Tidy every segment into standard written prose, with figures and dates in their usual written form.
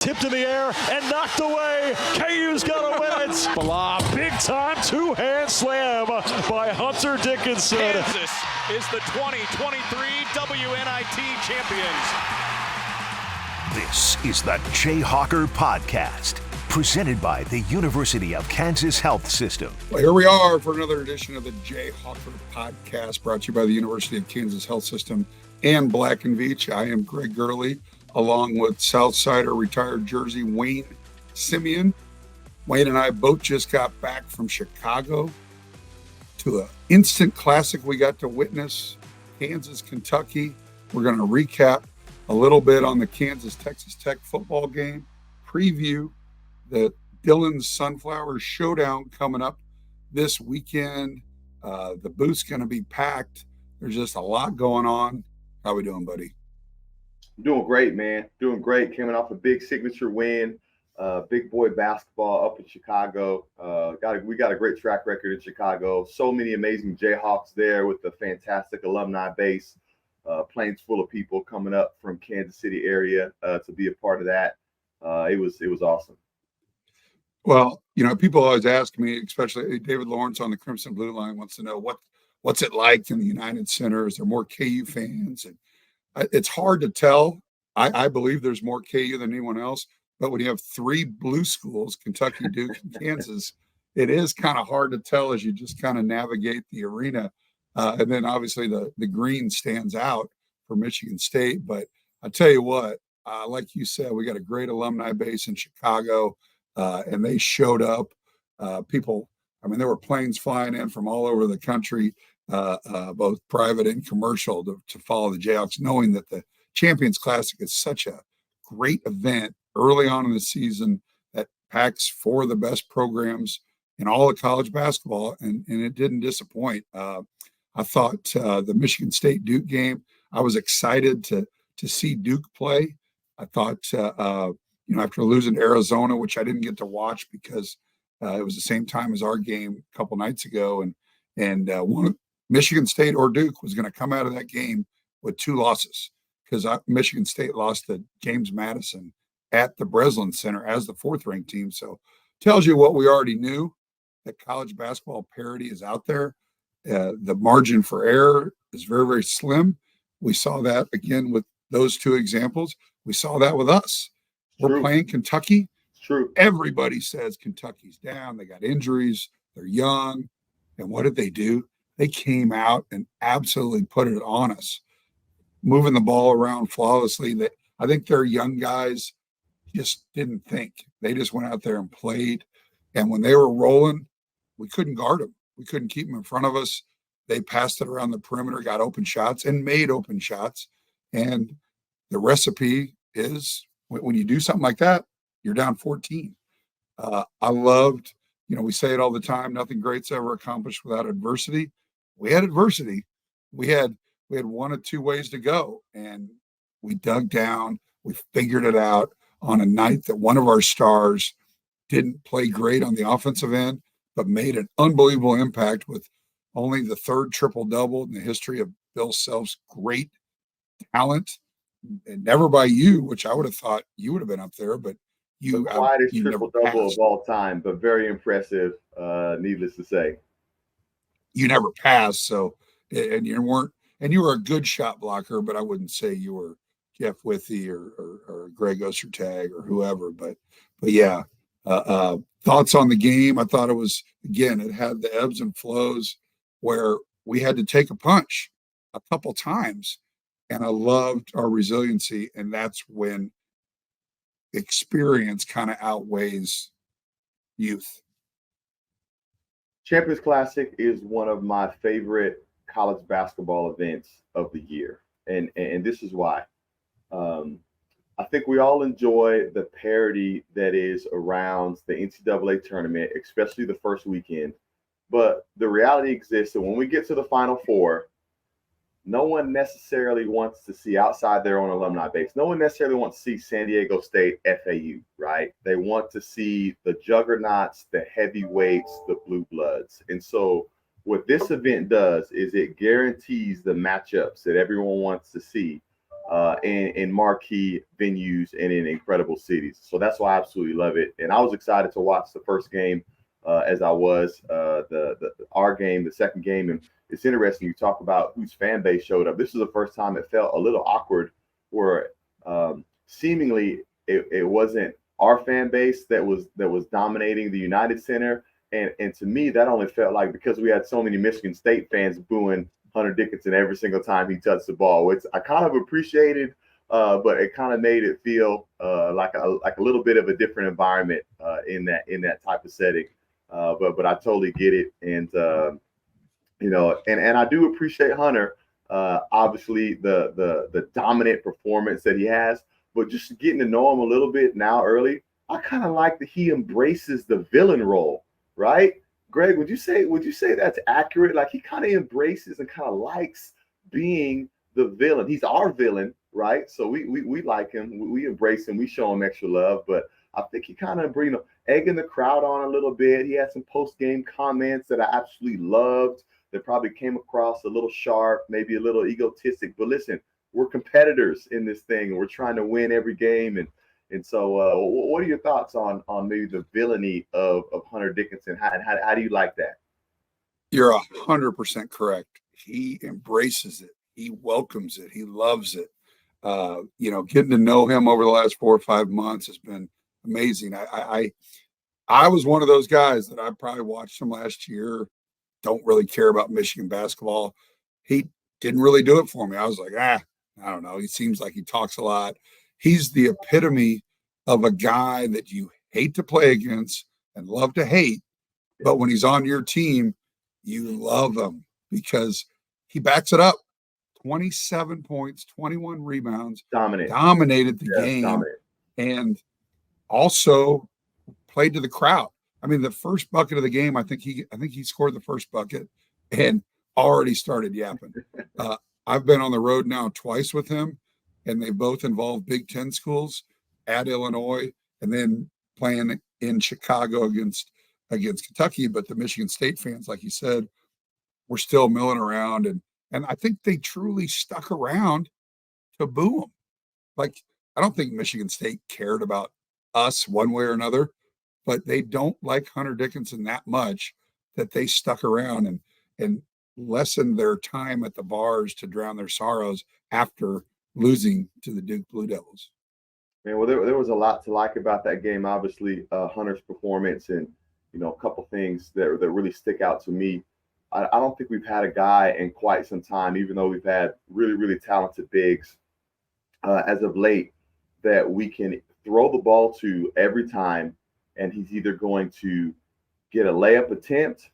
Tipped in the air and knocked away. KU's got to win it. Blah, big time two-hand slam by Hunter Dickinson. Kansas is the 2023 WNIT champions. This is the Jayhawker podcast, presented by the University of Kansas Health System. Well, here we are for another edition of the Jayhawker podcast, brought to you by the University of Kansas Health System and Black & Veatch. I am Greg Gurley, along with Southsider retired Jersey Wayne Simeon. Wayne and I both just got back from Chicago to an instant classic we got to witness, Kansas, Kentucky. We're going to recap a little bit on the Kansas-Texas Tech football game, preview the Dillon Sunflower Showdown coming up this weekend. The booth's going to be packed. There's just a lot going on. How we doing, buddy? Doing great, man. Doing great. Coming off a big signature win, big boy basketball up in Chicago. We got a great track record in Chicago. So many amazing Jayhawks there with the fantastic alumni base. Planes full of people coming up from Kansas City area to be a part of that. It was awesome. Well, you know, people always ask me, especially David Lawrence on the Crimson Blue Line wants to know what's it like in the United Center? Is there more KU fans? And it's hard to tell. I believe there's more KU than anyone else, but when you have three blue schools, Kentucky, Duke, and Kansas, it is kind of hard to tell as you just kind of navigate the arena. And then obviously the green stands out for Michigan State. But I tell you what, like you said, we got a great alumni base in Chicago, and they showed up. There were planes flying in from all over the country, both private and commercial, to follow the Jayhawks, knowing that the Champions Classic is such a great event early on in the season that packs four of the best programs in all of college basketball, and it didn't disappoint. I thought the Michigan State Duke game, I was excited to see Duke play. I thought, after losing to Arizona, which I didn't get to watch because it was the same time as our game a couple nights ago, and one of Michigan State or Duke was going to come out of that game with two losses because Michigan State lost to James Madison at the Breslin Center as the fourth-ranked team. So tells you what we already knew, that college basketball parity is out there. The margin for error is very, very slim. We saw that again with those two examples. We saw that with us. We're playing Kentucky. It's true. Everybody says Kentucky's down. They got injuries. They're young. And what did they do? They came out and absolutely put it on us, moving the ball around flawlessly. I think their young guys just didn't think. They just went out there and played. And when they were rolling, we couldn't guard them. We couldn't keep them in front of us. They passed it around the perimeter, got open shots, and made open shots. And the recipe is when you do something like that, you're down 14. I loved, we say it all the time, nothing great's ever accomplished without adversity. We had adversity. We had one of two ways to go, and we dug down. We figured it out on a night that one of our stars didn't play great on the offensive end, but made an unbelievable impact with only the third triple-double in the history of Bill Self's great talent, and never by you, which I would have thought you would have been up there, but the quietest triple-double of all time, but very impressive, needless to say. You never passed, so and you were a good shot blocker, but I wouldn't say you were Jeff Withey or Greg Ostertag or whoever. But yeah, thoughts on the game? I thought it was, again, it had the ebbs and flows where we had to take a punch a couple times, and I loved our resiliency, and that's when experience kind of outweighs youth. Champions Classic is one of my favorite college basketball events of the year. And this is why. I think we all enjoy the parity that is around the NCAA tournament, especially the first weekend. But the reality exists that when we get to the Final Four, no one necessarily wants to see outside their own alumni base. No one necessarily wants to see San Diego State, FAU, right? They want to see the juggernauts, the heavyweights, the blue bloods. And so what this event does is it guarantees the matchups that everyone wants to see. in marquee venues and in incredible cities. So that's why I absolutely love it. And I was excited to watch the first game as I was our game, the second game. And it's interesting you talk about whose fan base showed up. This is the first time it felt a little awkward where seemingly it wasn't our fan base that was dominating the United Center. And to me, that only felt like because we had so many Michigan State fans booing Hunter Dickinson every single time he touched the ball, which I kind of appreciated, but it kind of made it feel like a little bit of a different environment in that type of setting. But I totally get it, and and I do appreciate Hunter. Obviously, the dominant performance that he has, but just getting to know him a little bit now early, I kind of like that he embraces the villain role, right? Greg, would you say that's accurate? Like he kind of embraces and kind of likes being the villain. He's our villain, right? So we like him, we embrace him, we show him extra love. But I think he kind of egging the crowd on a little bit. He had some post-game comments that I absolutely loved. That probably came across a little sharp, maybe a little egotistic. But listen, we're competitors in this thing, and we're trying to win every game. And so, what are your thoughts on maybe the villainy of Hunter Dickinson? How do you like that? You're 100% correct. He embraces it. He welcomes it. He loves it. Getting to know him over the last 4 or 5 months has been amazing. I was one of those guys that I probably watched him last year. Don't really care about Michigan basketball. He didn't really do it for me. I was like, I don't know. He seems like he talks a lot. He's the epitome of a guy that you hate to play against and love to hate. But when he's on your team, you love him because he backs it up. 27 points, 21 rebounds, dominated the game, and also played to the crowd. I mean, the first bucket of the game, I think he scored the first bucket and already started yapping. I've been on the road now twice with him, and they both involve Big Ten schools at Illinois, and then playing in Chicago against Kentucky. But the Michigan State fans, like you said, were still milling around, and I think they truly stuck around to boo him. Like, I don't think Michigan State cared about us one way or another, but they don't like Hunter Dickinson that much that they stuck around and lessened their time at the bars to drown their sorrows after losing to the Duke Blue Devils. Man, well, there was a lot to like about that game. Obviously, Hunter's performance and, a couple things that really stick out to me. I don't think we've had a guy in quite some time, even though we've had really, really talented bigs as of late, that we can throw the ball to every time, and he's either going to get a layup attempt,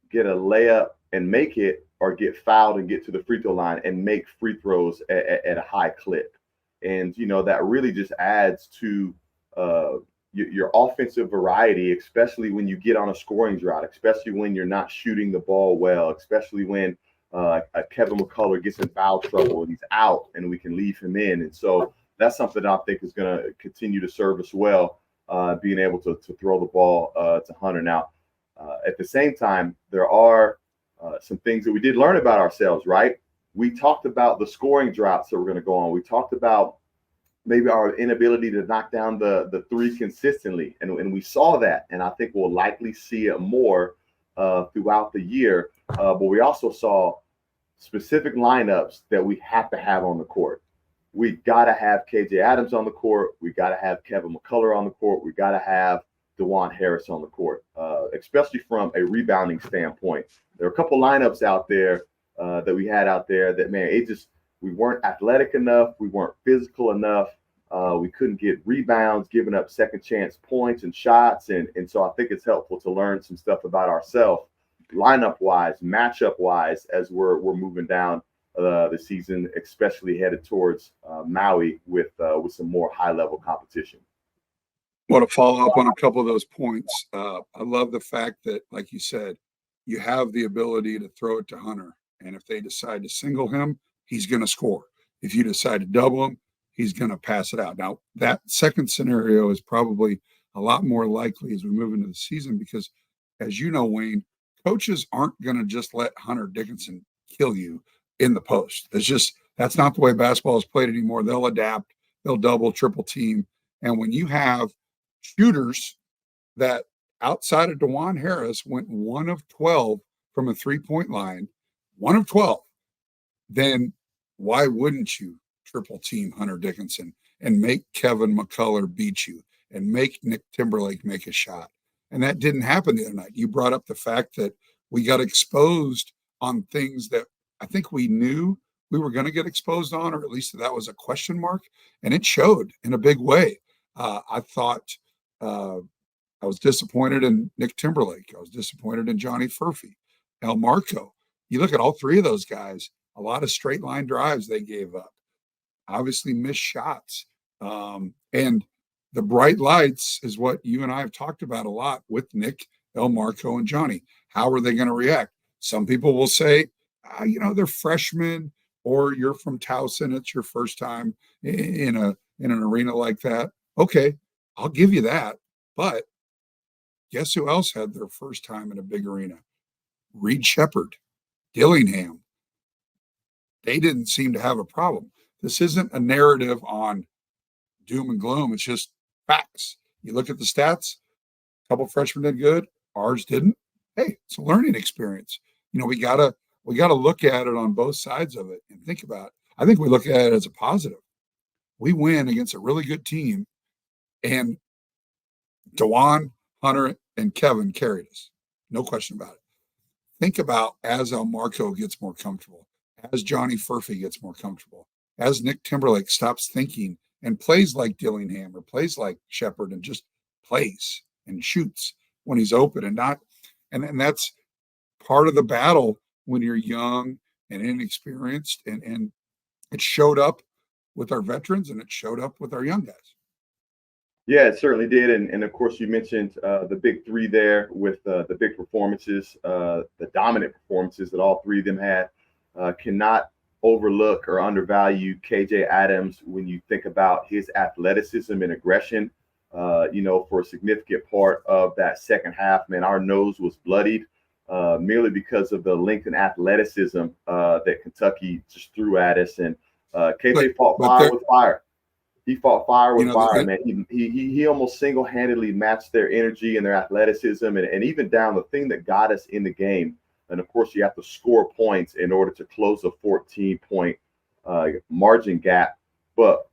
get a layup and make it, or get fouled and get to the free throw line and make free throws at a high clip. And, that really just adds to your offensive variety, especially when you get on a scoring drought, especially when you're not shooting the ball well, especially when Kevin McCullough gets in foul trouble and he's out and we can leave him in. And so that's something I think is going to continue to serve us well, being able to throw the ball to Hunter. Now, at the same time, there are some things that we did learn about ourselves, right? We talked about the scoring droughts that we're going to go on. We talked about maybe our inability to knock down the three consistently. And we saw that. And I think we'll likely see it more throughout the year. But we also saw specific lineups that we have to have on the court. We got to have KJ Adams on the court. We got to have Kevin McCullough on the court. We got to have DeJuan Harris on the court, especially from a rebounding standpoint. There are a couple lineups out there that we had out there that, man, we weren't athletic enough. We weren't physical enough. We couldn't get rebounds, giving up second chance points and shots. And so I think it's helpful to learn some stuff about ourselves, lineup wise, matchup wise, as we're moving down the season, especially headed towards Maui with some more high level competition. Well, to follow up on a couple of those points, I love the fact that, like you said, you have the ability to throw it to Hunter. And if they decide to single him, he's going to score. If you decide to double him, he's going to pass it out. Now, that second scenario is probably a lot more likely as we move into the season because, as you know, Wayne, coaches aren't going to just let Hunter Dickinson kill you in the post. That's That's not the way basketball is played anymore. They'll adapt, they'll double, triple team. And when you have shooters that outside of DeJuan Harris went 1 of 12 from a 3-point line, 1 of 12, then why wouldn't you triple team Hunter Dickinson and make Kevin McCullough beat you and make Nick Timberlake make a shot? And that didn't happen the other night. You brought up the fact that we got exposed on things that I think we knew we were going to get exposed on, or at least that was a question mark, and it showed in a big way. I thought I was disappointed in Nick Timberlake. I was disappointed in Johnny Furphy, El Marco. You look at all three of those guys, a lot of straight line drives they gave up, obviously missed shots. And the bright lights is what you and I have talked about a lot with Nick, El Marco, and Johnny. How are they going to react? Some people will say, they're freshmen, or you're from Towson. It's your first time in an arena like that. Okay, I'll give you that. But guess who else had their first time in a big arena? Reed Shepherd, Dillingham. They didn't seem to have a problem. This isn't a narrative on doom and gloom. It's just facts. You look at the stats, a couple freshmen did good, ours didn't. Hey, it's a learning experience. We gotta look at it on both sides of it and think about it. I think we look at it as a positive. We win against a really good team, and DeJuan, Hunter, and Kevin carried us. No question about it. Think about as El Marco gets more comfortable, as Johnny Furphy gets more comfortable, as Nick Timberlake stops thinking and plays like Dillingham or plays like Shepherd and just plays and shoots when he's open and not. And that's part of the battle when you're young and inexperienced. And it showed up with our veterans and it showed up with our young guys. Yeah, it certainly did. And of course, you mentioned the big three there with the big performances, the dominant performances that all three of them had. Cannot overlook or undervalue KJ Adams when you think about his athleticism and aggression. For a significant part of that second half, man, our nose was bloodied merely because of the length and athleticism that Kentucky just threw at us. And KJ fought fire with fire. He fought fire with fire, man. He almost single-handedly matched their energy and their athleticism, and even down the thing that got us in the game. And of course, you have to score points in order to close a 14-point margin gap. But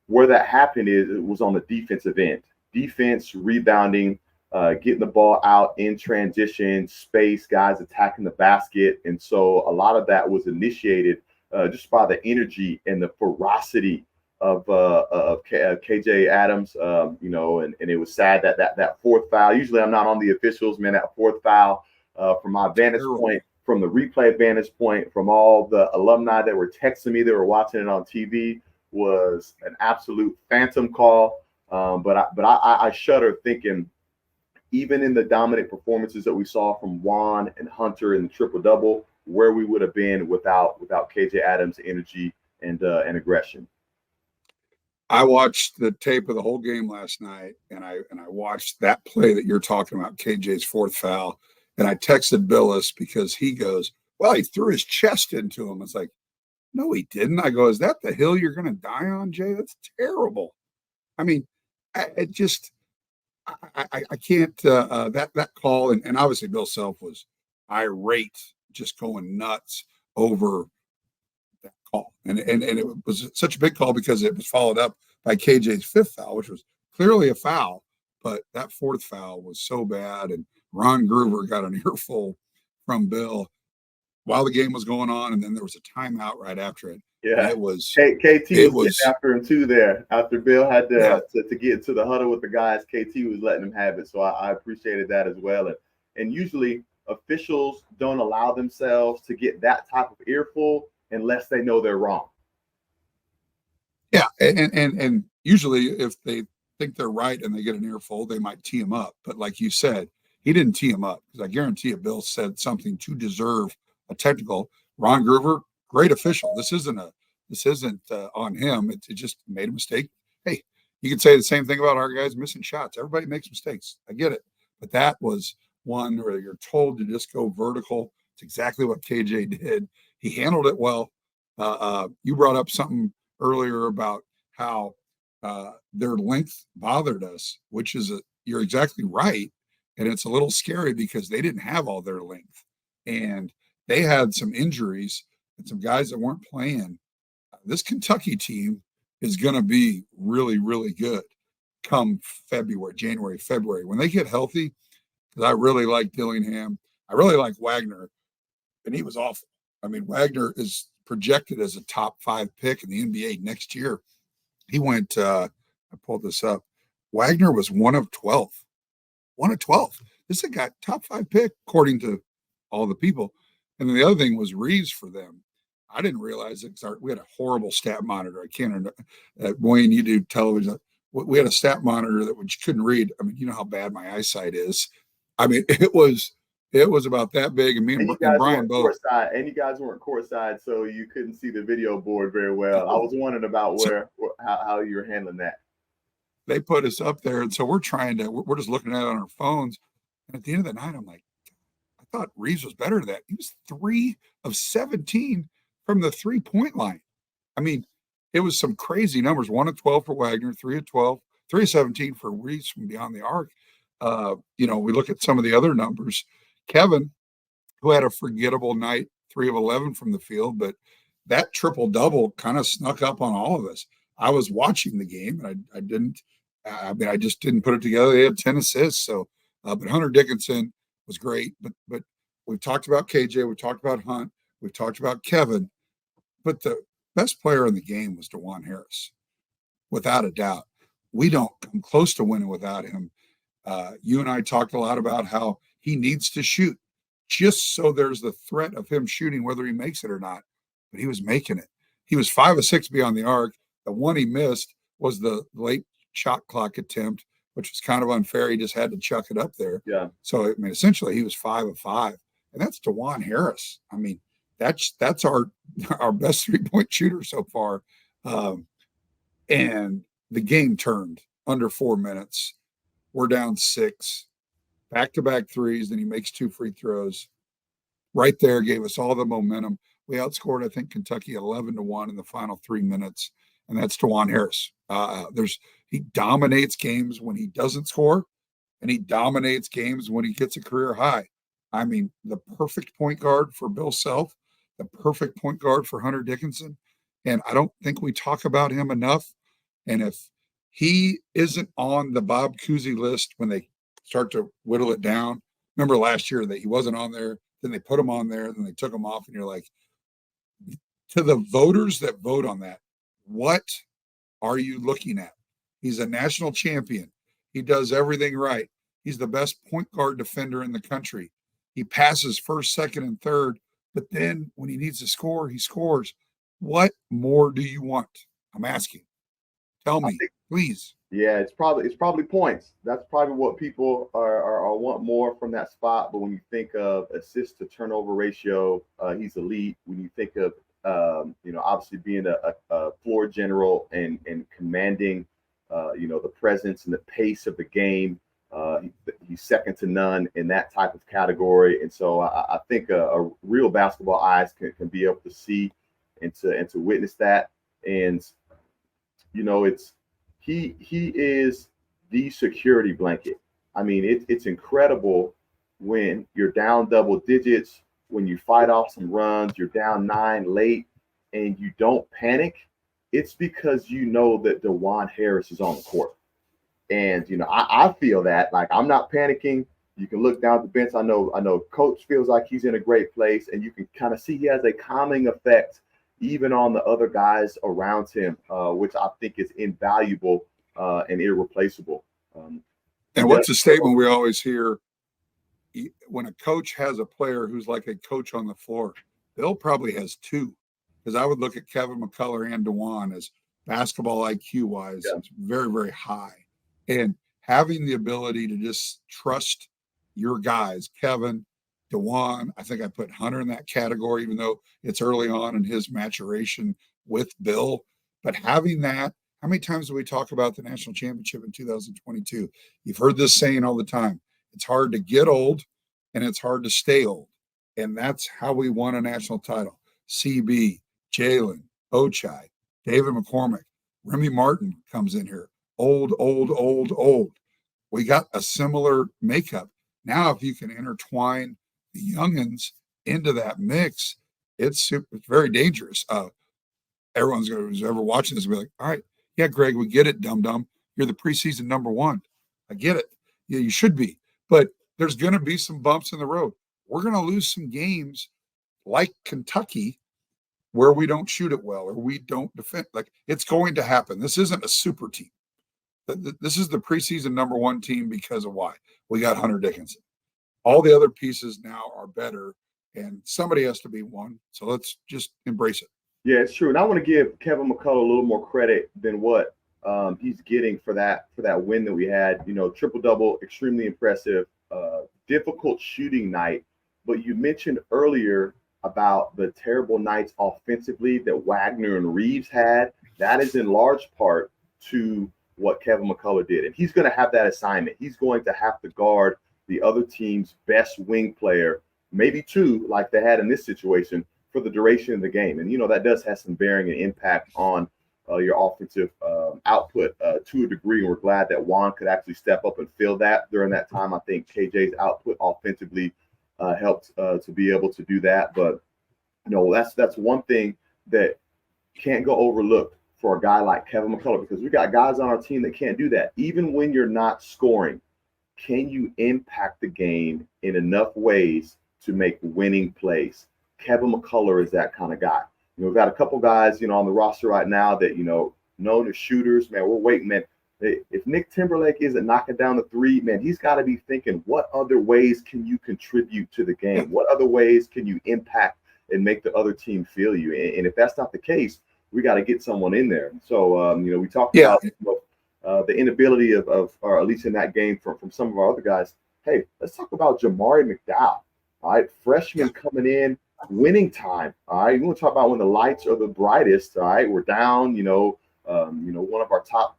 where that happened it was on the defensive end. Defense, rebounding, getting the ball out in transition, space, guys attacking the basket. And so a lot of that was initiated just by the energy and the ferocity of KJ Adams, and it was sad that fourth foul. Usually I'm not on the officials, man. That fourth foul, from my vantage point, from the replay vantage point, from all the alumni that were texting me, that were watching it on TV, was an absolute phantom call. But I shudder thinking, even in the dominant performances that we saw from Juan and Hunter in the triple double, where we would have been without KJ Adams' energy and aggression. I watched the tape of the whole game last night, and I watched that play that you're talking about, KJ's fourth foul, and I texted Billis because he goes, well, he threw his chest into him. It's like, no, he didn't. I go, is that the hill you're going to die on, Jay? That's terrible. I mean, I can't, that call, and obviously Bill Self was irate, just going nuts over that call. And it was such a big call because it was followed up by KJ's fifth foul, which was clearly a foul, but that fourth foul was so bad. And Ron Groover got an earful from Bill while the game was going on, and then there was a timeout right after it. Yeah, it was KT was after him too there. After Bill had to get to the huddle with the guys, KT was letting him have it. So I appreciated that as well. And usually officials don't allow themselves to get that type of earful unless they know they're wrong. Yeah, and usually if they think they're right and they get an earful, they might tee him up. But like you said, he didn't tee him up, because I guarantee you Bill said something to deserve a technical. Ron Groover, great official. This isn't on him. It just made a mistake. Hey, you can say the same thing about our guys missing shots. Everybody makes mistakes. I get it. But that was one where you're told to just go vertical. It's exactly what KJ did. He handled it well. You brought up something earlier about how their length bothered us, which is you're exactly right. And it's a little scary because they didn't have all their length. And they had some injuries and some guys that weren't playing. This Kentucky team is going to be really, really good come January, February. When they get healthy, because I really like Dillingham. I really like Wagner, and he was awful. I mean, Wagner is projected as a top 5 pick in the NBA next year. He went, I pulled this up. Wagner was 1 of 12. 1 of 12. This is a guy, top 5 pick, according to all the people. And then the other thing was Reeves for them. I didn't realize it because we had a horrible stat monitor. I can't, Wayne, you do television. We had a stat monitor that we couldn't read. I mean, you know how bad my eyesight is. I mean, it was about that big, and me and Brian both. And you guys weren't courtside, so you couldn't see the video board very well. I was wondering about how you were handling that. They put us up there, and so we're just looking at it on our phones. And at the end of the night, I'm like, I thought Reeves was better than that. He was 3 of 17 from the 3-point line. I mean, it was some crazy numbers. 1 of 12 for Wagner, 3 of 12, 3 of 17 for Reeves from beyond the arc. We look at some of the other numbers. Kevin, who had a forgettable night, 3 of 11 from the field, but that triple-double kind of snuck up on all of us. I was watching the game, and I just didn't put it together. They had 10 assists. So, but Hunter Dickinson was great. But we've talked about KJ, we've talked about Hunt, we've talked about Kevin, but the best player in the game was DeJuan Harris, without a doubt. We don't come close to winning without him. You and I talked a lot about how he needs to shoot just so there's the threat of him shooting, whether he makes it or not. But he was making it. He was 5 of 6 beyond the arc. The one he missed was the late shot clock attempt, which was kind of unfair. He just had to chuck it up there. Yeah. So, I mean, essentially he was 5 of 5. And that's DeJuan Harris. I mean, that's our best 3-point shooter so far. And the game turned under 4 minutes. We're down 6, back-to-back threes. Then he makes 2 free throws. Right there, gave us all the momentum. We outscored, I think, Kentucky 11-1 in the final 3 minutes, and that's DeJuan Harris. He dominates games when he doesn't score, and he dominates games when he gets a career high. I mean, the perfect point guard for Bill Self, the perfect point guard for Hunter Dickinson, and I don't think we talk about him enough. And if he isn't on the Bob Cousy list when they start to whittle it down, remember last year that he wasn't on there, then they put him on there, then they took him off, and you're like, to the voters that vote on that, what are you looking at? He's a national champion. He does everything right. He's the best point guard defender in the country. He passes first, second, and third, but then when he needs to score, he scores. What more do you want? I'm asking. Tell me, please. Yeah, it's probably points. That's probably what people are want more from that spot. But when you think of assist to turnover ratio, he's elite. When you think of obviously being a floor general and commanding, the presence and the pace of the game, he's second to none in that type of category. And so I think a real basketball eyes can be able to see and to witness that. And he is the security blanket. I mean, it's incredible when you're down double digits, when you fight off some runs, you're down 9 late, and you don't panic. It's because you know that DeJuan Harris is on the court. And, I feel that, like, I'm not panicking. You can look down at the bench. I know Coach feels like he's in a great place, and you can kind of see he has a calming effect even on the other guys around him, which I think is invaluable and irreplaceable. And what's the statement we always hear? When a coach has a player who's like a coach on the floor, Bill probably has 2, because I would look at Kevin McCullough and DeJuan as basketball IQ wise, it's very, very high. And having the ability to just trust your guys, Kevin, DeJuan, I think I put Hunter in that category, even though it's early on in his maturation with Bill. But having that, how many times do we talk about the national championship in 2022? You've heard this saying all the time. It's hard to get old and it's hard to stay old. And that's how we won a national title. CB, Jalen, Ochai, David McCormick, Remy Martin comes in here. Old. We got a similar makeup. Now, if you can intertwine the youngins into that mix, it's very dangerous. Everyone's who's ever watching this will be like, all right, yeah, Greg, we get it, dum-dum. You're the preseason number one. I get it. Yeah, you should be. But there's going to be some bumps in the road. We're going to lose some games like Kentucky where we don't shoot it well or we don't defend. Like, it's going to happen. This isn't a super team. This is the preseason number one team because of why? We got Hunter Dickinson. All the other pieces now are better, and somebody has to be one. So let's just embrace it. Yeah, it's true. And I want to give Kevin McCullough a little more credit than what he's getting for that win that we had. You know, triple-double, extremely impressive, difficult shooting night. But you mentioned earlier about the terrible nights offensively that Wagner and Reeves had. That is in large part to what Kevin McCullough did. And he's going to have that assignment. He's going to have to guard the other team's best wing player, maybe two, like they had in this situation, for the duration of the game. And, you know, that does have some bearing and impact on your offensive output to a degree. And we're glad that Juan could actually step up and fill that during that time. I think KJ's output offensively helped to be able to do that. But, you know, that's one thing that can't go overlooked for a guy like Kevin McCullough, because we got guys on our team that can't do that. Even when you're not scoring, can you impact the game in enough ways to make winning plays? Kevin McCullough is that kind of guy. You know, we've got a couple guys, you know, on the roster right now that, you know, known as shooters. Man, we're waiting, man. If Nick Timberlake isn't knocking down the three, man, he's got to be thinking, what other ways can you contribute to the game? What other ways can you impact and make the other team feel you? And if that's not the case, we got to get someone in there. So, you know, we talked about the inability of, or at least in that game from some of our other guys. Hey, let's talk about Jamari McDowell. All right, freshman coming in, winning time. All right, we want to talk about when the lights are the brightest. All right, we're down. One of our top,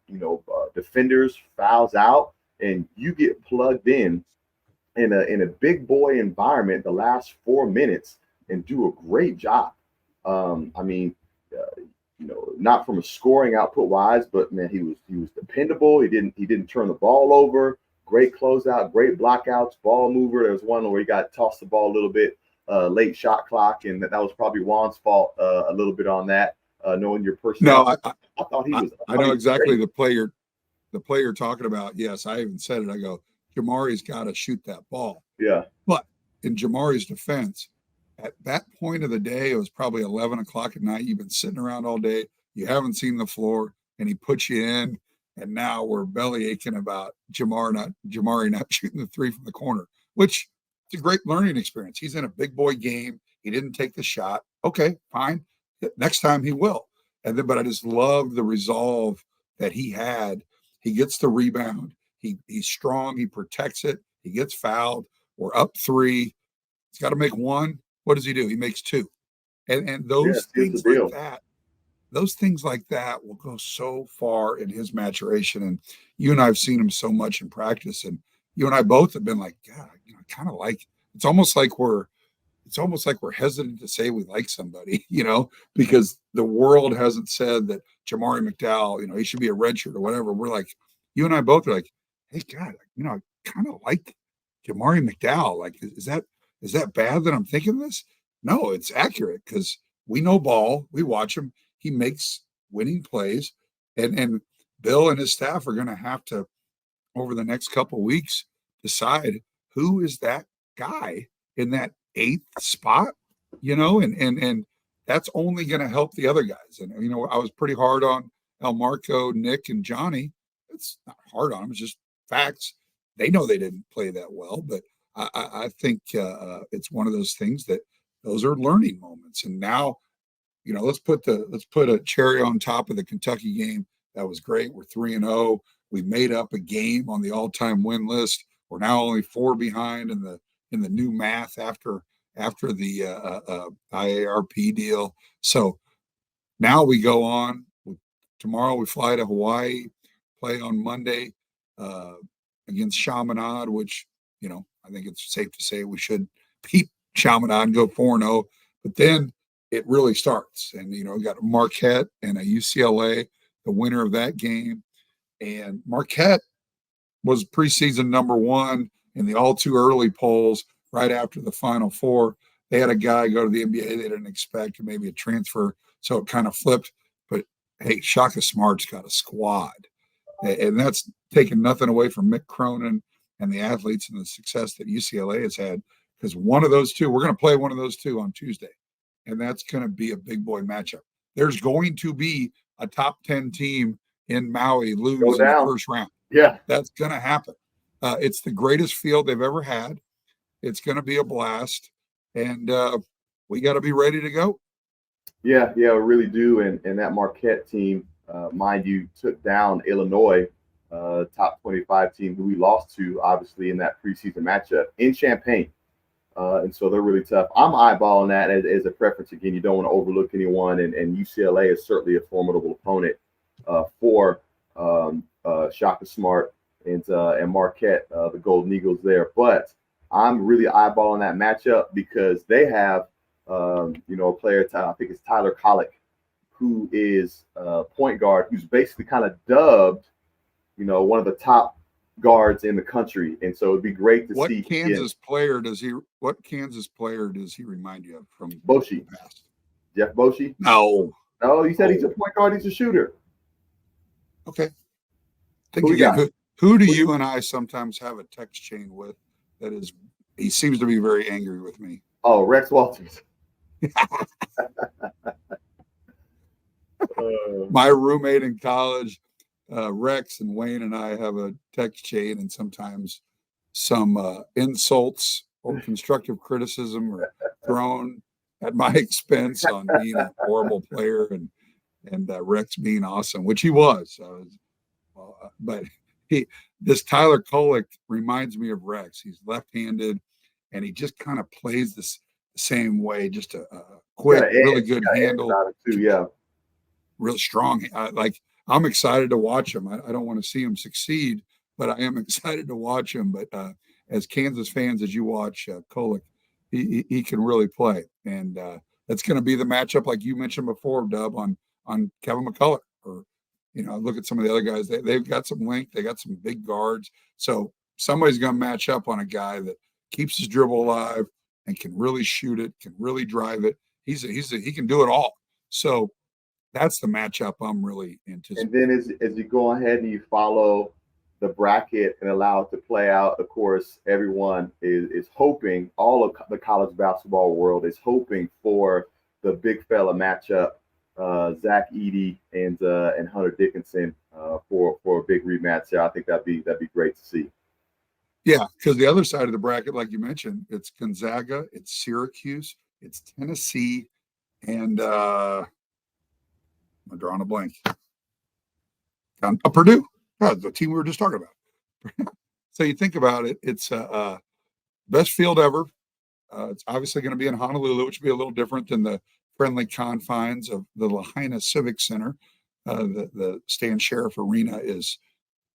defenders fouls out, and you get plugged in a big boy environment the last 4 minutes and do a great job. Not from a scoring output wise, but man, he was dependable. He didn't turn the ball over. Great closeout, great blockouts, ball mover. There was one where he got tossed the ball a little bit late shot clock, and that was probably Juan's fault a little bit on that. Knowing your personnel, No, I thought he was. I know exactly the player you're talking about. Yes, I even said it. I go, Jamari's got to shoot that ball. Yeah, but in Jamari's defense, at that point of the day, it was probably 11 o'clock at night. You've been sitting around all day. You haven't seen the floor, and he puts you in. And now we're belly aching about Jamari not shooting the three from the corner, which is a great learning experience. He's in a big boy game. He didn't take the shot. Okay, fine. Next time he will. But I just love the resolve that he had. He gets the rebound. He's strong. He protects it. He gets fouled. We're up 3. He's got to make 1. What does he do? He makes 2. And those things like that. Those things like that will go so far in his maturation. And you and I have seen him so much in practice. And you and I both have been like, God, kind of like, it's almost like we're hesitant to say we like somebody, because the world hasn't said that Jamari McDowell, he should be a redshirt or whatever. We're like, you and I both are like, hey, God, I kind of like Jamari McDowell. Like, is that bad that I'm thinking this? No, it's accurate because we know ball. We watch him. He makes winning plays, and Bill and his staff are going to have to, over the next couple of weeks, decide who is that guy in that 8th spot, and that's only going to help the other guys. And, I was pretty hard on El Marco, Nick, and Johnny. It's not hard on them. It's just facts. They know they didn't play that well, but I think it's one of those things that those are learning moments. And now, let's put a cherry on top of the Kentucky game. That was great. We're 3-0. We made up a game on the all-time win list. We're now only 4 behind in the new math after the IARP deal. So now we go on. Tomorrow we fly to Hawaii, play on Monday against Chaminade, which, I think it's safe to say we should beat Chaminade and go 4-0. But then it really starts. And, you know, we got a Marquette and a UCLA, the winner of that game. And Marquette was preseason number one in the all too early polls right after the Final Four. They had a guy go to the NBA they didn't expect, maybe a transfer. So it kind of flipped. But hey, Shaka Smart's got a squad. And that's taken nothing away from Mick Cronin and the athletes and the success that UCLA has had. Because one of those two, we're going to play one of those two on Tuesday. And that's going to be a big boy matchup. There's going to be a top 10 team in Maui lose in the first round. Yeah. That's going to happen. It's the greatest field they've ever had. It's going to be a blast. And we got to be ready to go. Yeah, we really do. And that Marquette team, mind you, took down Illinois, top 25 team who we lost to, obviously, in that preseason matchup in Champaign. And so they're really tough. I'm eyeballing that as a preference. Again, you don't want to overlook anyone. And UCLA is certainly a formidable opponent for Shaka Smart and Marquette, the Golden Eagles there. But I'm really eyeballing that matchup because they have, a player, I think it's Tyler Collick, who is point guard, who's basically kind of dubbed, one of the top guards in the country. And so it'd be great to see. What Kansas player does he remind you of from Boshi? the past? Jeff Boshi? No. No, you said he's a point guard, he's a shooter. Okay. Who do you and I sometimes have a text chain with that is, he seems to be very angry with me? Oh, Rex Walters. My roommate in college, Rex and Wayne and I have a text chain, and sometimes some insults or constructive criticism are thrown at my expense on being a horrible player and Rex being awesome, which he was. But this Tyler Kolek reminds me of Rex. He's left-handed, and he just kind of plays the same way, just a quick, really good handle. Yeah. Real strong. I'm excited to watch him. I don't want to see him succeed, but I am excited to watch him. But as Kansas fans, as you watch Kolek, he can really play. And that's going to be the matchup, like you mentioned before, Dub, on Kevin McCullough. Or, look at some of the other guys. They've got some length. They got some big guards. So somebody's going to match up on a guy that keeps his dribble alive and can really shoot it, can really drive it. He can do it all. So that's the matchup I'm really anticipating. And then as you go ahead and you follow the bracket and allow it to play out, of course, everyone is hoping, all of the college basketball world is hoping for the big fella matchup, Zach Edey and Hunter Dickinson for a big rematch there. I think that'd be great to see. Yeah, because the other side of the bracket, like you mentioned, it's Gonzaga, it's Syracuse, it's Tennessee, and I'm drawing a blank. Purdue, the team we were just talking about. So you think about it, it's best field ever. It's obviously going to be in Honolulu, which will be a little different than the friendly confines of the Lahaina Civic Center. The Stan Sheriff Arena is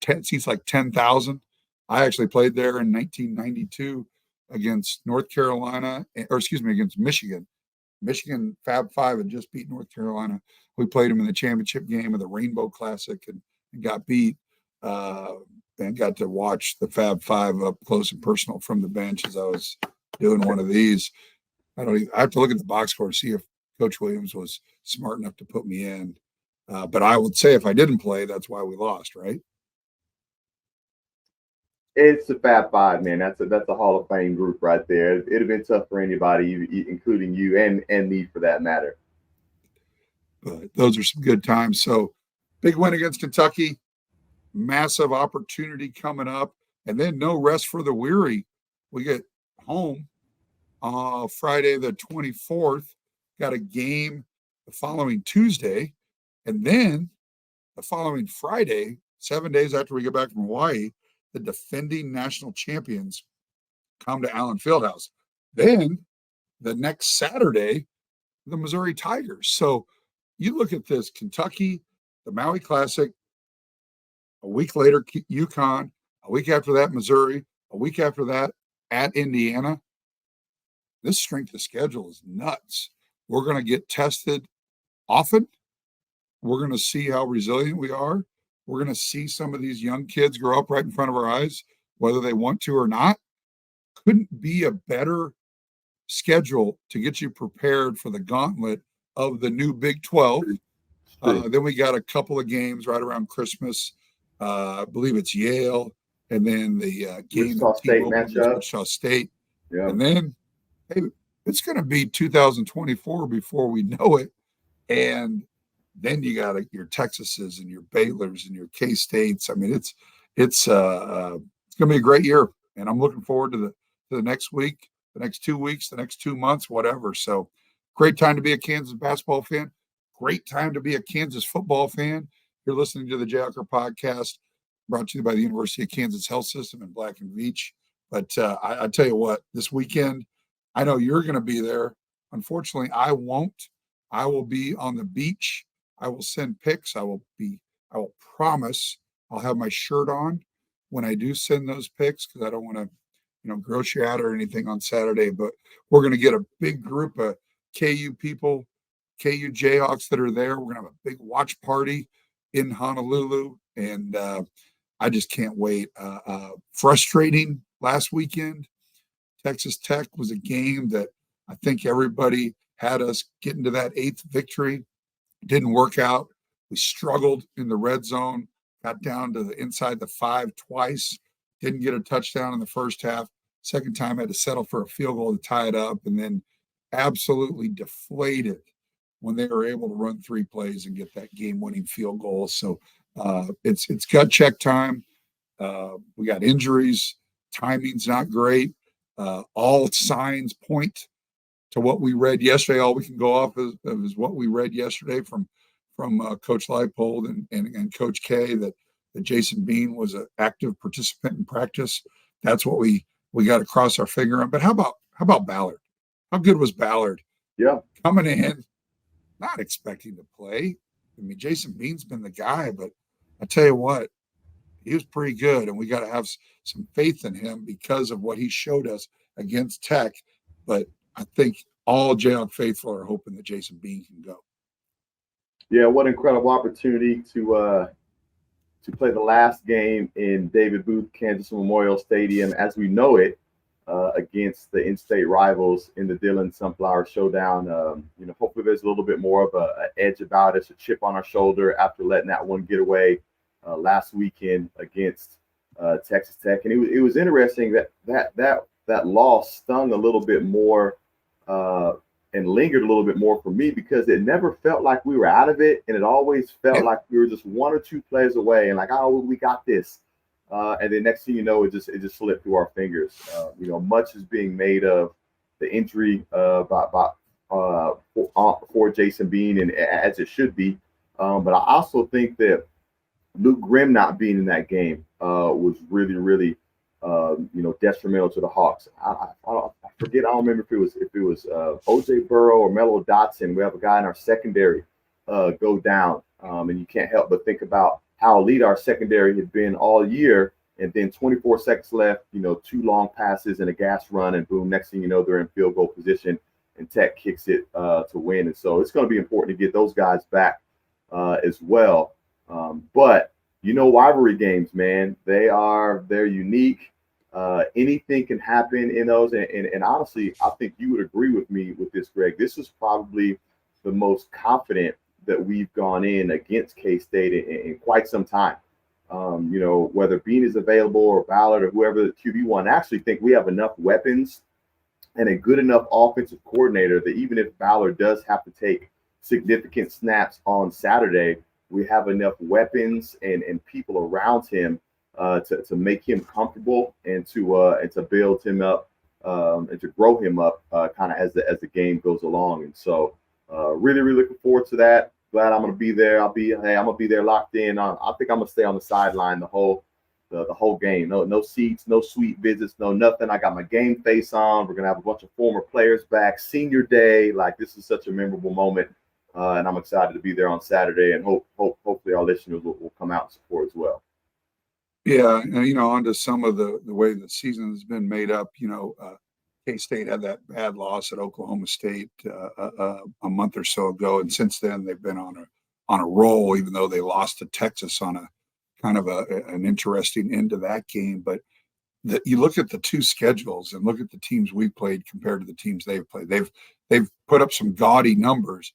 seats like 10,000. I actually played there in 1992 against against Michigan. Michigan Fab Five had just beat North Carolina. We played them in the championship game of the Rainbow Classic and got beat, and got to watch the Fab Five up close and personal from the bench as I was doing one of these. I have to look at the box score to see if Coach Williams was smart enough to put me in. But I would say if I didn't play, that's why we lost, right? It's the Fab Five, man. That's a Hall of Fame group right there. It'd have been tough for anybody, including you and me for that matter. But those are some good times. So big win against Kentucky, massive opportunity coming up, and then no rest for the weary. We get home Friday the 24th, got a game the following Tuesday, and then the following Friday, 7 days after we get back from Hawaii, the defending national champions come to Allen Fieldhouse. Then the next Saturday, the Missouri Tigers. So you look at this: Kentucky, the Maui Classic, a week later, UConn, a week after that, Missouri, a week after that, at Indiana. This strength of schedule is nuts. We're going to get tested often. We're going to see how resilient we are. We're going to see some of these young kids grow up right in front of our eyes, whether they want to or not. Couldn't be a better schedule to get you prepared for the gauntlet of the new Big 12. Then we got a couple of games right around Christmas. I believe it's Yale, and then the game Wichita State matchup. Wichita State. Yeah. And then, hey, it's going to be 2024 before we know it. And then you got your Texases and your Baylors and your K-States. I mean, it's going to be a great year, and I'm looking forward to the next week, the next 2 weeks, the next 2 months, whatever. So, great time to be a Kansas basketball fan. Great time to be a Kansas football fan. You're listening to the Jayhawker podcast, brought to you by the University of Kansas Health System in Black and Veatch. But I tell you what, this weekend, I know you're going to be there. Unfortunately, I won't. I will be on the beach. I will send pics. I will promise I'll have my shirt on when I do send those pics, because I don't want to, gross you out or anything on Saturday. But we're going to get a big group of KU people, KU Jayhawks that are there. We're going to have a big watch party in Honolulu, and I just can't wait. Frustrating last weekend. Texas Tech was a game that I think everybody had us getting to that 8th victory. It didn't work out. We struggled in the red zone, got down to the inside the 5 twice, didn't get a touchdown in the first half. Second time, I had to settle for a field goal to tie it up, and then absolutely deflated when they were able to run 3 plays and get that game-winning field goal. So it's gut check time. We got injuries. Timing's not great. All signs point to what we read yesterday. All we can go off is what we read yesterday from Coach Leipold and Coach K, that Jason Bean was an active participant in practice. That's what we got to cross our finger on. But how about Ballard? How good was Ballard? Yeah, coming in, not expecting to play. I mean, Jason Bean's been the guy, but I tell you what, he was pretty good, and we got to have some faith in him because of what he showed us against Tech. But I think all Jayhawk faithful are hoping that Jason Bean can go. Yeah, what an incredible opportunity to play the last game in David Booth Kansas Memorial Stadium as we know it, against the in-state rivals in the Dillon Sunflower Showdown. Hopefully there's a little bit more of an edge about us, a chip on our shoulder after letting that one get away last weekend against Texas Tech. And it was interesting that loss stung a little bit more and lingered a little bit more for me, because it never felt like we were out of it, and it always felt like we were just 1 or 2 plays away, and like, oh, we got this. And then next thing you know, it just slipped through our fingers. Much is being made of the injury for Jason Bean, and as it should be. But I also think that Luke Grimm not being in that game was really, really detrimental to the Hawks. I forget. I don't remember if it was OJ Burrow or Mello Dotson. We have a guy in our secondary go down, and you can't help but think about how elite our secondary had been all year. And then 24 seconds left, 2 long passes and a gas run, and boom, next thing you know, they're in field goal position, and Tech kicks it to win. And so it's going to be important to get those guys back as well. But rivalry games, man, they're unique. Anything can happen in those. And honestly, I think you would agree with me with this, Greg. This is probably the most confident that we've gone in against K-State in quite some time. Whether Bean is available or Ballard or whoever the QB1, I actually think we have enough weapons and a good enough offensive coordinator that even if Ballard does have to take significant snaps on Saturday, we have enough weapons and people around him to make him comfortable and to build him up and to grow him up kind of as the game goes along. And so really, really looking forward to that. Glad I'm going to be there. I'm going to be there locked in. I think I'm going to stay on the sideline the whole game. No seats, no suite visits, no nothing. I got my game face on. We're going to have a bunch of former players back. Senior day. Like, this is such a memorable moment. And I'm excited to be there on Saturday, and hopefully our listeners will come out and support as well. Yeah, and on to some of the way the season has been made up. K-State had that bad loss at Oklahoma State a month or so ago, and since then they've been on a roll. Even though they lost to Texas on a kind of an interesting end to that game, but you look at the two schedules and look at the teams we played compared to the teams they've played. They've put up some gaudy numbers,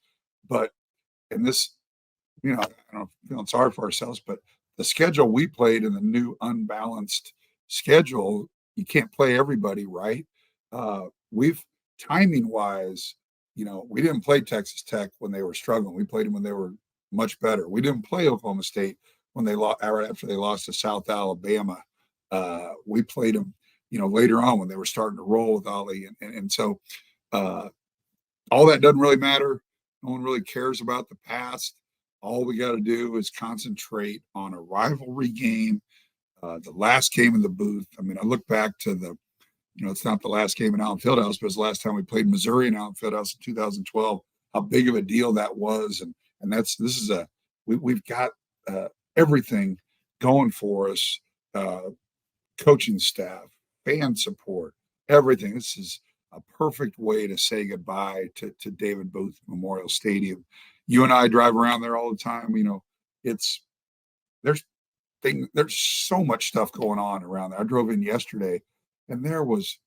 but in this, I don't know, feeling sorry for ourselves, but the schedule we played in the new unbalanced schedule, you can't play everybody right. We've timing wise, we didn't play Texas Tech when they were struggling. We played them when they were much better. We didn't play Oklahoma State when they lost right after they lost to South Alabama. We played them, later on when they were starting to roll with Ollie, and so all that doesn't really matter. No one really cares about the past. All we got to do is concentrate on a rivalry game, the last game in the booth. I mean, I look back to it's not the last game in Allen Fieldhouse, but it's the last time we played Missouri in Allen Fieldhouse in 2012. How big of a deal that was, and we've got everything going for us. Coaching staff, fan support, everything. This is a perfect way to say goodbye to David Booth Memorial Stadium. You and I drive around there all the time. There's so much stuff going on around there. I drove in yesterday, and there was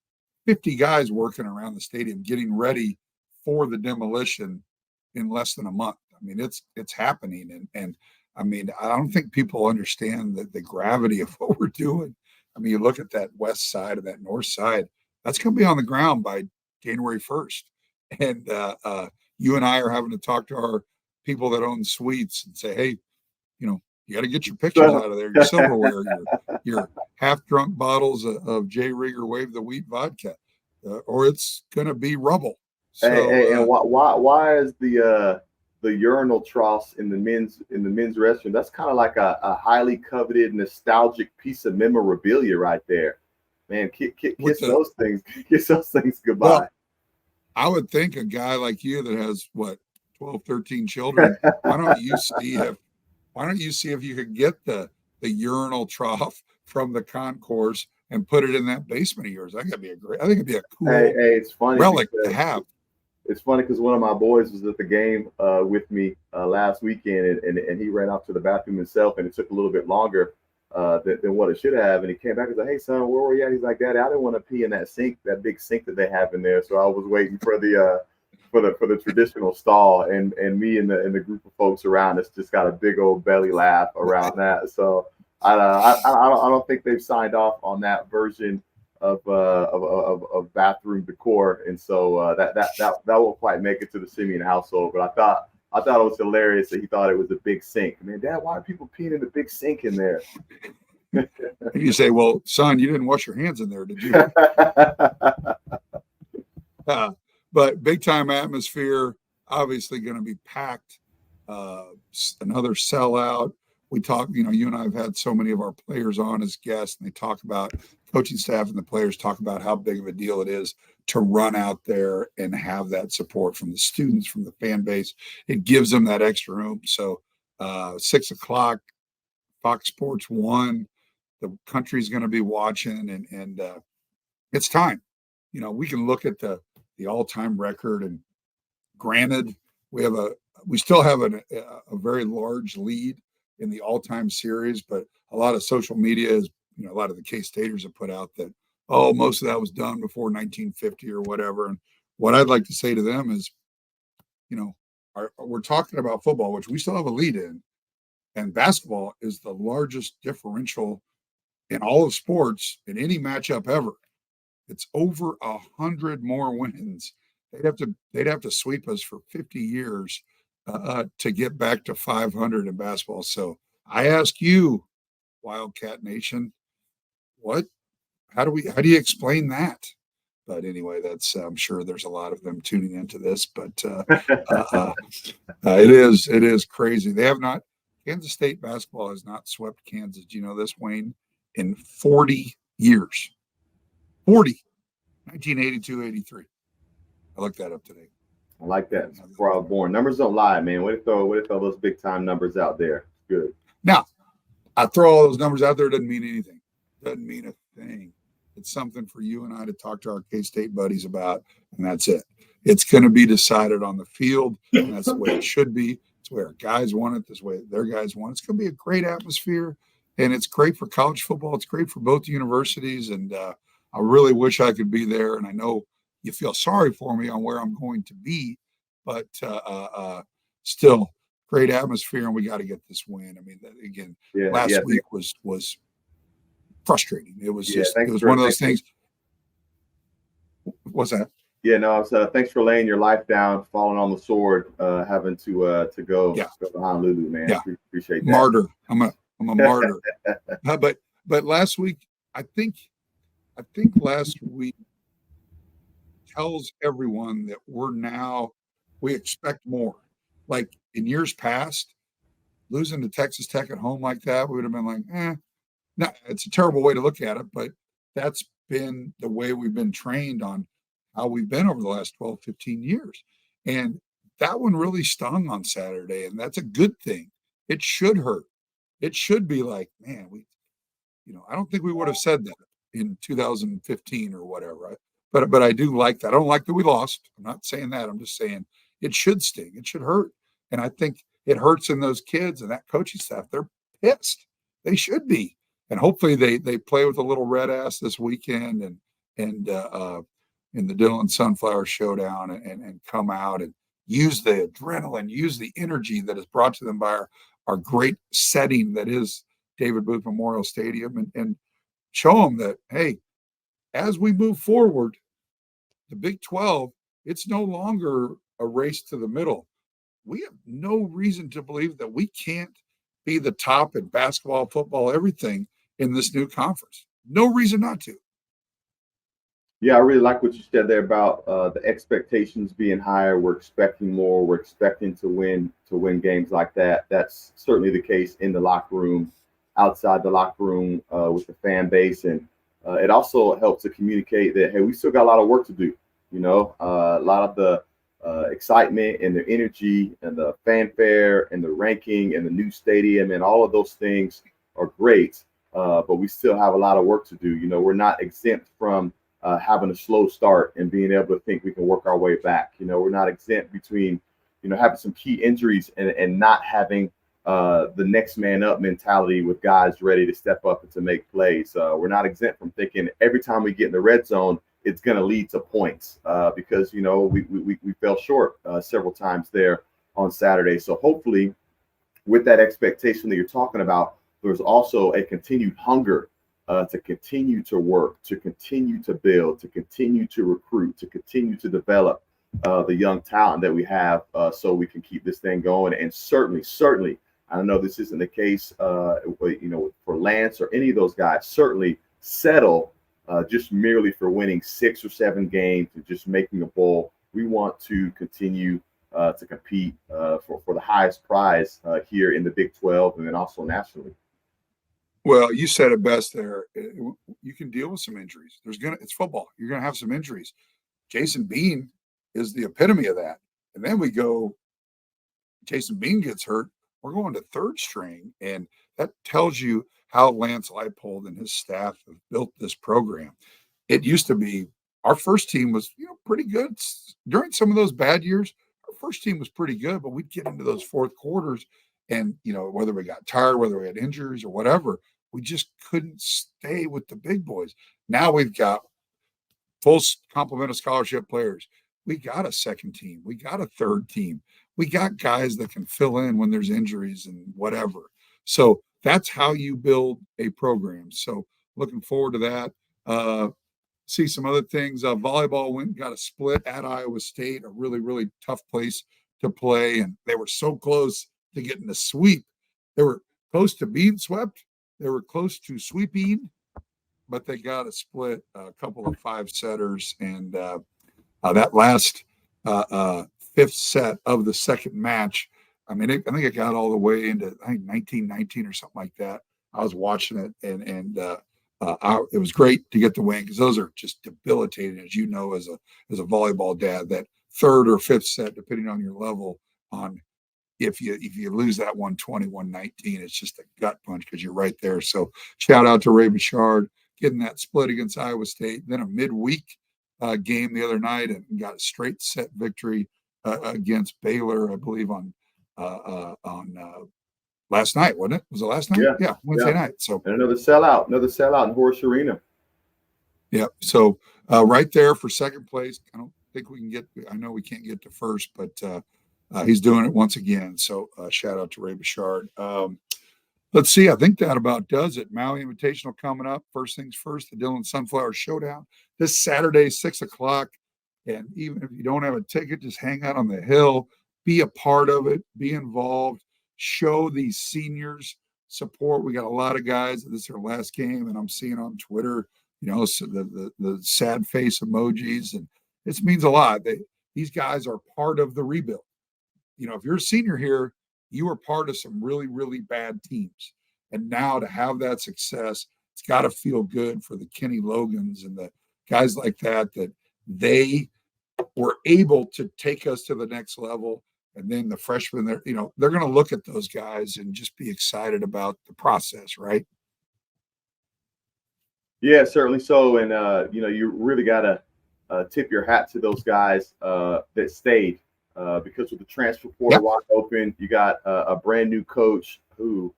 50 guys working around the stadium getting ready for the demolition in less than a month. I mean, it's happening, and I mean, I don't think people understand the gravity of what we're doing. I mean, you look at that west side and that north side, that's going to be on the ground by January 1st. And you and I are having to talk to our people that own suites and say, hey, you got to get your pictures out of there, your silverware, your half-drunk bottles of J. Rieger Wave the Wheat vodka, or it's going to be rubble. So, and why is the urinal troughs in the men's restroom? That's kind of like a highly coveted, nostalgic piece of memorabilia right there, man. Kiss those things goodbye. Well, I would think a guy like you that has 12, 13 children. Why don't you see if you could get the urinal trough from the concourse and put it in that basement of yours? I think it'd be a cool it's funny relic to have. It's funny because one of my boys was at the game with me last weekend, and he ran off to the bathroom himself, and it took a little bit longer than what it should have. And he came back and said, "Hey, son, where were you at?" He's like, "Daddy, I didn't want to pee in that sink, that big sink that they have in there. So I was waiting for the traditional stall." And me and the group of folks around us just got a big old belly laugh around that. So I don't think they've signed off on that version of bathroom decor, and so that won't quite make it to the Simeon household. But I thought it was hilarious that he thought it was a big sink. Man, Dad, why are people peeing in the big sink in there? You say, well, son, you didn't wash your hands in there, did you? But big time atmosphere, obviously going to be packed. Another sellout. We talk, you and I have had so many of our players on as guests, and they talk about coaching staff and the players talk about how big of a deal it is to run out there and have that support from the students, from the fan base. It gives them that extra room. So 6 o'clock, Fox Sports 1, the country's going to be watching, and it's time. We can look at the all-time record, and granted, we still have a very large lead in the all-time series, but a lot of social media is, a lot of the K-Staters have put out that, most of that was done before 1950 or whatever. And what I'd like to say to them is, we're talking about football, which we still have a lead in, and basketball is the largest differential in all of sports in any matchup ever. It's over 100 more wins. They'd have to sweep us for 50 years to get back to 500 in basketball. So I ask you, Wildcat Nation, how do you explain that? But anyway, I'm sure there's a lot of them tuning into this, but it is crazy. Kansas State basketball has not swept Kansas. Do you know this, Wayne? In 40 years. 1982-83. I looked that up today. I like that. Before I was born. Numbers don't lie, man. Way to throw those big time numbers out there. Good. Now, I throw all those numbers out there, doesn't mean anything. Doesn't mean a thing. It's something for you and I to talk to our K-State buddies about, and that's it. It's going to be decided on the field, and that's the way it should be. It's the way our guys want it. This way their guys want it. It's going to be a great atmosphere, and it's great for college football. It's great for both universities, and I really wish I could be there. And I know you feel sorry for me on where I'm going to be, but still great atmosphere, and we got to get this win. I mean, again, last week was frustrating. It was it was one of those things. What's that? Yeah, no, thanks for laying your life down, falling on the sword, having to go to Honolulu, man. Yeah. Appreciate that. Martyr. I'm a martyr. But last week, I think last week tells everyone that we expect more. Like in years past, losing to Texas Tech at home like that, we would have been like, no, it's a terrible way to look at it, but that's been the way we've been trained on how we've been over the last 12, 15 years. And that one really stung on Saturday, and that's a good thing. It should hurt. It should be like, man, I don't think we would have said that in 2015 or whatever. But I do like that. I don't like that we lost. I'm not saying that. I'm just saying it should sting. It should hurt. And I think it hurts in those kids and that coaching staff. They're pissed. They should be. And hopefully they play with a little red ass this weekend and in the Dillon Sunflower Showdown and come out and use the adrenaline, use the energy that is brought to them by our great setting that is David Booth Memorial Stadium and show them that, hey, as we move forward, the Big 12, it's no longer a race to the middle. We have no reason to believe that we can't be the top in basketball, football, everything in this new conference. No reason not to. Yeah, I really like what you said there about the expectations being higher. We're expecting more. We're expecting to win games like that. That's certainly the case in the locker room, outside the locker room with the fan base. And it also helps to communicate that, hey, we still got a lot of work to do. A lot of the excitement and the energy and the fanfare and the ranking and the new stadium and all of those things are great. But we still have a lot of work to do. We're not exempt from having a slow start and being able to think we can work our way back. We're not exempt between, having some key injuries and not having the next man up mentality with guys ready to step up and to make plays. We're not exempt from thinking every time we get in the red zone, it's going to lead to points because, we fell short several times there on Saturday. So hopefully with that expectation that you're talking about, there's also a continued hunger to continue to work, to continue to build, to continue to recruit, to continue to develop the young talent that we have so we can keep this thing going. And certainly, I know this isn't the case, for Lance or any of those guys, certainly settle just merely for winning 6 or 7 games and just making a bowl. We want to continue to compete for the highest prize here in the Big 12 and then also nationally. Well, you said it best there. You can deal with some injuries. It's football. You're going to have some injuries. Jason Bean is the epitome of that. And then Jason Bean gets hurt. We're going to third string. And that tells you how Lance Leipold and his staff have built this program. It used to be our first team was, pretty good. During some of those bad years, our first team was pretty good, but we'd get into those fourth quarters and, whether we got tired, whether we had injuries or whatever, we just couldn't stay with the big boys. Now we've got full complement of scholarship players. We got a second team. We got a third team. We got guys that can fill in when there's injuries and whatever. So that's how you build a program. So looking forward to that. See some other things. Volleyball went and got a split at Iowa State, a really, really tough place to play. And they were so close to getting the sweep. They were close to being swept. They were close to sweeping, but they got a split, a couple of 5-setters. And that last 5th set of the second match, I think it got all the way into 1919 or something like that. I was watching it, and it was great to get the win because those are just debilitating, as you know, as a volleyball dad. That 3rd or 5th set, depending on your level, on if you lose that 120-119, it's just a gut punch because you're right there. So shout out to Ray Bouchard getting that split against Iowa State, then a midweek game the other night, and got a straight set victory against Baylor, I believe on last night, wasn't it? Was it last night? Yeah, Wednesday night. So and another sellout in Horace Arena. Yeah. So right there for second place. I don't think we can get. I know we can't get to first, but he's doing it once again. So shout out to Ray Bouchard. Let's see. I think that about does it. Maui Invitational coming up. First things first, the Dillon Sunflower Showdown this Saturday, 6:00. And even if you don't have a ticket, just hang out on the hill, be a part of it, be involved, show these seniors support. We got a lot of guys. This is their last game, and I'm seeing on Twitter, so the sad face emojis, and this means a lot. These guys are part of the rebuild. If you're a senior here, you were part of some really, really bad teams. And now to have that success, it's got to feel good for the Kenny Logans and the guys like that they were able to take us to the next level. And then the freshmen, they're going to look at those guys and just be excited about the process, right? Yeah, certainly so. And, you really got to tip your hat to those guys that stayed because with the transfer portal wide open, you got a brand new coach who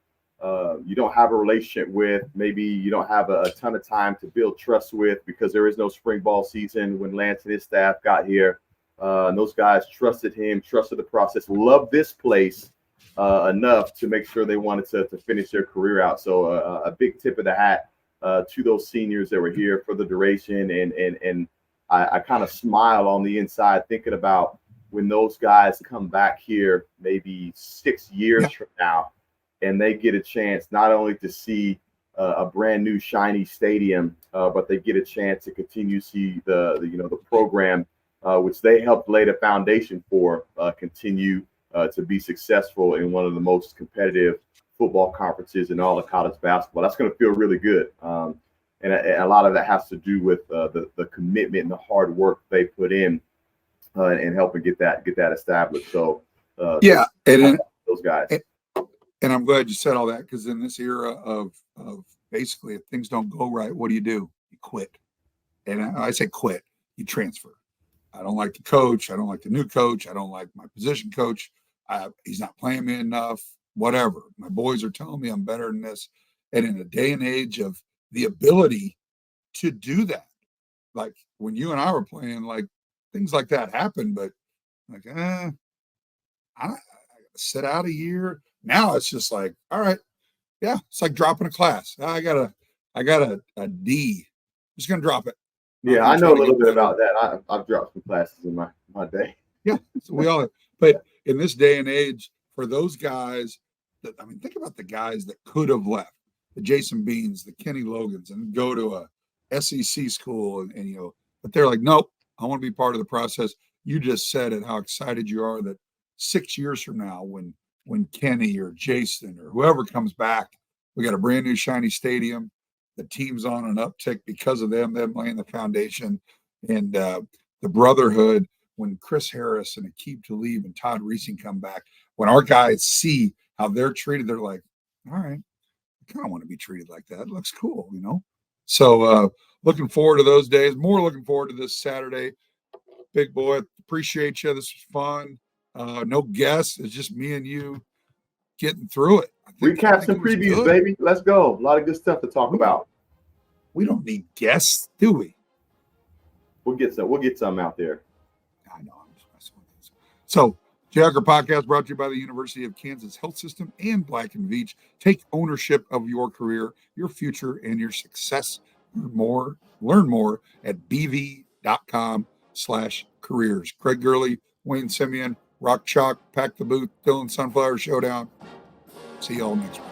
you don't have a relationship with. Maybe you don't have a ton of time to build trust with because there is no spring ball season when Lance and his staff got here. And those guys trusted him, trusted the process, loved this place enough to make sure they wanted to finish their career out. So a big tip of the hat to those seniors that were here for the duration. And I kind of smile on the inside thinking about when those guys come back here maybe 6 years from now and they get a chance not only to see a brand new shiny stadium, but they get a chance to continue to see the program which they helped lay the foundation for, continue to be successful in one of the most competitive football conferences in all of college basketball. That's going to feel really good. And a lot of that has to do with the commitment and the hard work they put in and helping get that established. So those guys. And I'm glad you said all that, because in this era of basically if things don't go right, what do? You quit. And I say quit, you transfer. I don't like the coach. I don't like the new coach. I don't like my position coach. He's not playing me enough, whatever. My boys are telling me I'm better than this. And in a day and age of the ability to do that, like when you and I were playing, like things like that happen, but like, I gotta sit out a year. Now it's just like, all right, yeah, it's like dropping a class. I got a D. I'm just gonna drop it. Yeah, I know a little bit about that. I've dropped some classes in my day. Yeah, so we all. But in this day and age, for those guys, think about the guys that could have left, the Jason Beans, the Kenny Logans, and go to a SEC school, and but they're like, nope, I want to be part of the process. You just said it, how excited you are that 6 years from now, when Kenny or Jason or whoever comes back, we got a brand new shiny stadium. The team's on an uptick because of them laying the foundation, and the brotherhood. When Chris Harris and Aqib Talib and Todd Reesing come back, when our guys see how they're treated, they're like, all right, I kind of want to be treated like that. It looks cool, So looking forward to those days. More looking forward to this Saturday. Big boy, appreciate you. This was fun. No guests. It's just me and you getting through it. Recap some previews, baby. Let's go. A lot of good stuff to talk about. We don't need guests, do we? We'll get some out there. I know. I'm just messing with this. So, Jayhawker Podcast brought to you by the University of Kansas Health System and Black & Veatch. Take ownership of your career, your future, and your success. Learn more at bv.com/careers. Craig Gurley, Wayne Simeon, Rock Chalk, Pack the Booth, Dillon Sunflower Showdown. See y'all next week.